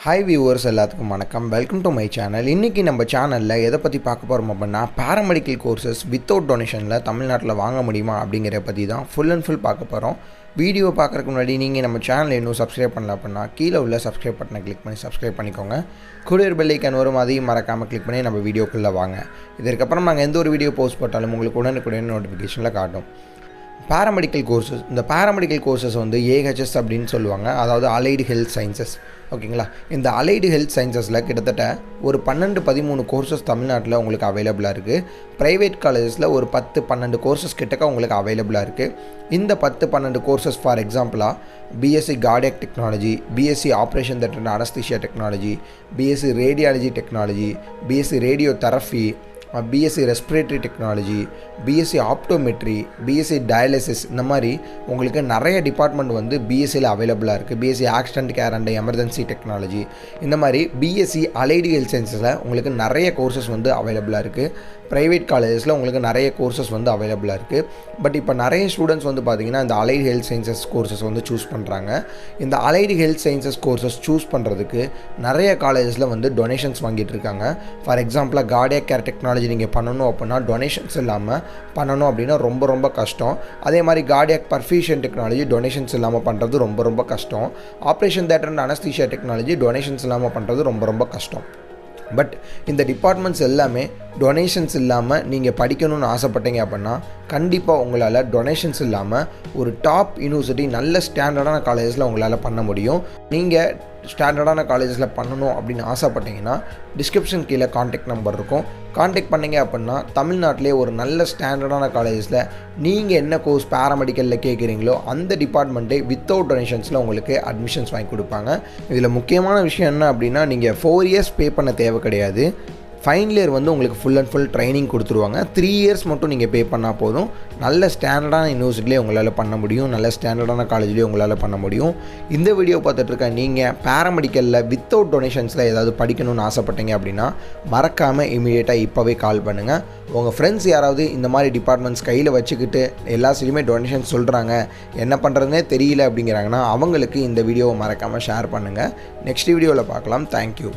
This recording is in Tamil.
ஹாய் வியூவர்ஸ் எல்லாத்துக்கும் வணக்கம். Welcome to my channel. இன்றைக்கி நம்ம சேனலில் எதை பற்றி பார்க்க போகிறோம் அப்படின்னா, பேராமெடிக்கல் கோர்சஸ் வித்தவுட் டொனேஷனில் தமிழ்நாட்டில் வாங்க முடியுமா அப்படிங்கிற பற்றி தான் ஃபுல் அண்ட் ஃபுல் பார்க்க போகிறோம். வீடியோ பார்க்குறதுக்கு முன்னாடி நீங்கள் நம்ம சேனலை இன்னும் சப்ஸ்கிரைப் பண்ணல அப்படின்னா கீழே உள்ள சப்ஸ்கிரைப் பட்டனை கிளிக் பண்ணி சப்ஸ்கிரைப் பண்ணிக்கோங்க. கூட பெல் ஐக்கான் வரும், அதையும் மறக்காமல் கிளிக் பண்ணி நம்ம வீடியோக்குள்ளே வாங்க. இதற்கப்புறம் நாங்கள் எந்த ஒரு வீடியோ போஸ்ட் போட்டாலும் உங்களுக்கு உடனுக்குடன் நோட்டிஃபிகேஷனில் காட்டும். பேராமெடிக்கல் கோர்சஸ், இந்த பேராமெடிக்கல் கோர்சஸ் வந்து ஏஹெச்எஸ் அப்படின்னு சொல்லுவாங்க, அதாவது அலைடு ஹெல்த் சயின்சஸ். ஓகேங்களா? இந்த அலைடு ஹெல்த் சயின்சஸில் கிட்டத்தட்ட ஒரு 12-13 கோர்சஸ் தமிழ்நாட்டில் உங்களுக்கு அவைலபிளாக இருக்குது. ப்ரைவேட் காலேஜஸில் ஒரு 10-12 கோர்சஸ் கிட்டக்க உங்களுக்கு அவைலபிளாக இருக்குது. இந்த 10-12 கோர்சஸ் ஃபார் எக்ஸாம்பிளாக BSc cardiac technology, BSc operation theatre and anaesthesia technology, BSc radiology technology, BSc radio therapy, BSc respiratory technology, BSc optometry, BSc dialysis, இந்த மாதிரி உங்களுக்கு நிறைய டிபார்ட்மெண்ட் வந்து பிஎஸ்சியில் அவைலபிளாக இருக்குது. BSc accident care and emergency technology, இந்த மாதிரி பிஎஸ்சி அலைடு ஹெல்த் சயின்ஸில் உங்களுக்கு நிறைய கோர்சஸ் வந்து அவைலபிளாக இருக்குது. ப்ரைவேட் காலேஜஸில் உங்களுக்கு நிறைய கோர்சஸ் வந்து அவைலபிளாக இருக்குது. பட் இப்போ நிறைய ஸ்டூடெண்ட்ஸ் வந்து பார்த்திங்கன்னா இந்த அலைடு ஹெல்த் சயின்சஸ் கோர்சஸ் வந்து சூஸ் பண்ணுறாங்க. இந்த allied health sciences courses choose பண்ணுறதுக்கு நிறைய காலேஜஸில் வந்து டொனேஷன்ஸ் வாங்கிட்டு இருக்காங்க. ஃபார் எக்ஸாம்பிளாக கார்டியாக் கேர் டெக்னாலஜி நீங்கள் பண்ணணும் அப்படின்னா டொனேஷன்ஸ் இல்லாமல் பண்ணணும் அப்படின்னா ரொம்ப கஷ்டம். அதே மாதிரி கார்டியாக் பர்ஃபியூஷன் டெக்னாலஜி டொனேஷன்ஸ் இல்லாமல் பண்ணுறது ரொம்ப கஷ்டம். Operation theatre and anaesthesia technology donations இல்லாமல் பண்ணுறது ரொம்ப கஷ்டம். பட் இந்த டிபார்ட்மெண்ட்ஸ் எல்லாமே டொனேஷன்ஸ் இல்லாமல் நீங்கள் படிக்கணும்னு ஆசைப்பட்டீங்க அப்படின்னா கண்டிப்பாக உங்களால் டொனேஷன்ஸ் இல்லாமல் ஒரு டாப் யூனிவர்சிட்டி நல்ல ஸ்டாண்டர்டான காலேஜஸில் உங்களால் பண்ண முடியும். நீங்கள் ஸ்டாண்டர்டான காலேஜஸில் பண்ணணும் அப்படின்னு ஆசைப்பட்டீங்கன்னா டிஸ்கிரிப்ஷன் கீழே கான்டாக்ட் நம்பர் இருக்கும். கான்டாக்ட் பண்ணிங்க அப்படின்னா தமிழ்நாட்டிலே ஒரு நல்ல ஸ்டாண்டர்டான காலேஜஸில் நீங்கள் என்ன கோர்ஸ் பேராமெடிக்கலில் கேட்குறீங்களோ அந்த டிபார்ட்மெண்ட்டே வித்தவுட் டொனேஷன்ஸில் உங்களுக்கு அட்மிஷன்ஸ் வாங்கி கொடுப்பாங்க. இதில் முக்கியமான விஷயம் என்ன அப்படின்னா, நீங்கள் 4 இயர்ஸ் பே பண்ண தேவை கிடையாது. ஃபைனல் இயர் வந்து உங்களுக்கு ஃபுல் அண்ட் ஃபுல் ட்ரைனிங் கொடுத்துருவாங்க. 3 இயர்ஸ் மட்டும் நீங்கள் பே பண்ணால் போதும். நல்ல ஸ்டாண்டர்டான யூனிவர்சிட்டிலே உங்களால் பண்ண முடியும், நல்ல ஸ்டாண்டர்டான காலேஜ்லேயே உங்களால் பண்ண முடியும். இந்த வீடியோ பார்த்துட்ருக்க நீங்கள் பேராமெடிக்கலில் வித்தவுட் டொனேஷன்ஸில் ஏதாவது படிக்கணும்னு ஆசைப்பட்டீங்க அப்படின்னா மறக்காமல் இமீடியட்டாக இப்போவே கால் பண்ணுங்கள். உங்கள் ஃப்ரெண்ட்ஸ் யாராவது இந்த மாதிரி டிபார்ட்மெண்ட்ஸ் கையில் வச்சுக்கிட்டு எல்லா சைடுமே டொனேஷன் சொல்கிறாங்க, என்ன பண்ணுறதுனே தெரியல அப்படிங்கிறாங்கன்னா அவங்களுக்கு இந்த வீடியோவை மறக்காமல் ஷேர் பண்ணுங்கள். நெக்ஸ்ட் வீடியோவில் பார்க்கலாம். தேங்க்யூ.